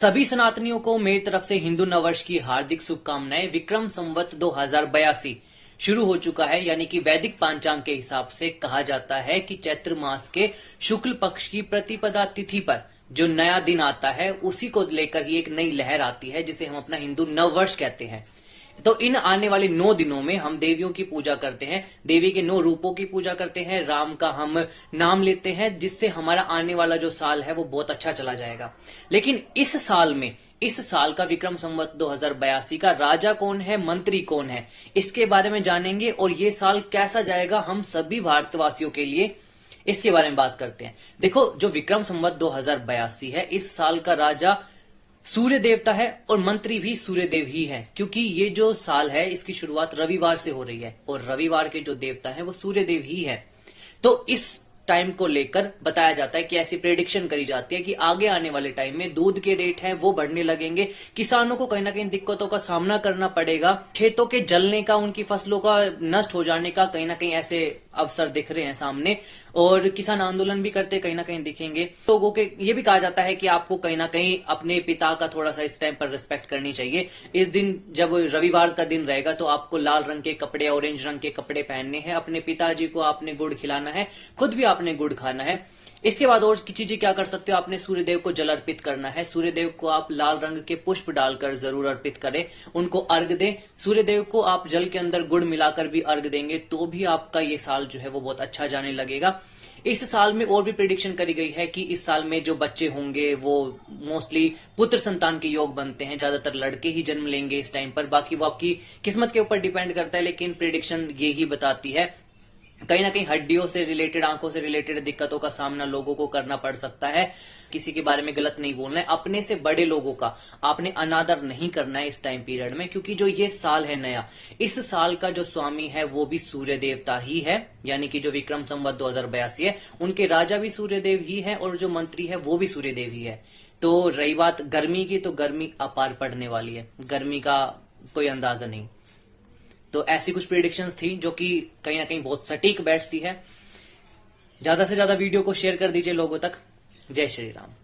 सभी सनातनियों को मेरी तरफ से हिंदू नववर्ष की हार्दिक शुभकामनाएं। विक्रम संवत 2082 शुरू हो चुका है, यानी कि वैदिक पांचांग के हिसाब से कहा जाता है कि चैत्र मास के शुक्ल पक्ष की प्रतिपदा तिथि पर जो नया दिन आता है उसी को लेकर ही एक नई लहर आती है, जिसे हम अपना हिंदू नववर्ष कहते हैं। तो इन आने वाले 9 दिनों में हम देवियों की पूजा करते हैं, देवी के 9 रूपों की पूजा करते हैं, राम का हम नाम लेते हैं, जिससे हमारा आने वाला जो साल है वो बहुत अच्छा चला जाएगा। लेकिन इस साल का विक्रम संवत 2082 का राजा कौन है, मंत्री कौन है, इसके बारे में जानेंगे। और ये साल कैसा जाएगा हम सभी भारतवासियों के लिए, इसके बारे में बात करते हैं। देखो, जो विक्रम संवत 2082 है, इस साल का राजा सूर्य देवता है और मंत्री भी सूर्य देव ही है, क्योंकि ये जो साल है इसकी शुरुआत रविवार से हो रही है और रविवार के जो देवता है वो सूर्य देव ही है। तो इस टाइम को लेकर बताया जाता है कि ऐसी प्रेडिक्शन करी जाती है कि आगे आने वाले टाइम में दूध के रेट हैं वो बढ़ने लगेंगे, किसानों को कहीं ना कहीं दिक्कतों का सामना करना पड़ेगा, खेतों के जलने का, उनकी फसलों का नष्ट हो जाने का कहीं ना कहीं ऐसे अवसर दिख रहे हैं सामने, और किसान आंदोलन भी करते कहीं ना कहीं दिखेंगे। लोगों के ये भी कहा जाता है कि आपको कहीं ना कहीं अपने पिता का थोड़ा सा इस टाइम पर रिस्पेक्ट करनी चाहिए। इस दिन जब रविवार का दिन रहेगा तो आपको लाल रंग के कपड़े, ऑरेंज रंग के कपड़े पहनने हैं, अपने पिताजी को आपने गुड़ खिलाना है, खुद भी आपने गुड़ खाना है। इसके बाद और की चीजें क्या कर सकते हो, आपने सूर्यदेव को जल अर्पित करना है। सूर्यदेव को आप लाल रंग के पुष्प डालकर जरूर अर्पित करें, उनको अर्घ दें। सूर्यदेव को आप जल के अंदर गुड़ मिलाकर भी अर्घ देंगे तो भी आपका ये साल जो है वो बहुत अच्छा जाने लगेगा। इस साल में और भी प्रेडिक्शन करी गई है कि इस साल में जो बच्चे होंगे वो मोस्टली पुत्र संतान के योग बनते हैं, ज्यादातर लड़के ही जन्म लेंगे इस टाइम पर। बाकी वो आपकी किस्मत के ऊपर डिपेंड करता है, लेकिन प्रेडिक्शन ये ही बताती है। कहीं ना कहीं हड्डियों से रिलेटेड, आंखों से रिलेटेड दिक्कतों का सामना लोगों को करना पड़ सकता है। किसी के बारे में गलत नहीं बोलना है, अपने से बड़े लोगों का आपने अनादर नहीं करना है इस टाइम पीरियड में, क्योंकि जो ये साल है नया, इस साल का जो स्वामी है वो भी सूर्य देवता ही है, यानी कि जो विक्रम संवत 2082 है उनके राजा भी सूर्य देव ही है और जो मंत्री है वो भी सूर्य देव ही है। तो रही बात गर्मी की, तो गर्मी अपार पड़ने वाली है, गर्मी का कोई अंदाजा नहीं। तो ऐसी कुछ प्रेडिक्शंस थी जो कि कहीं ना कहीं बहुत सटीक बैठती है। ज्यादा से ज्यादा वीडियो को शेयर कर दीजिए लोगों तक। जय श्री राम।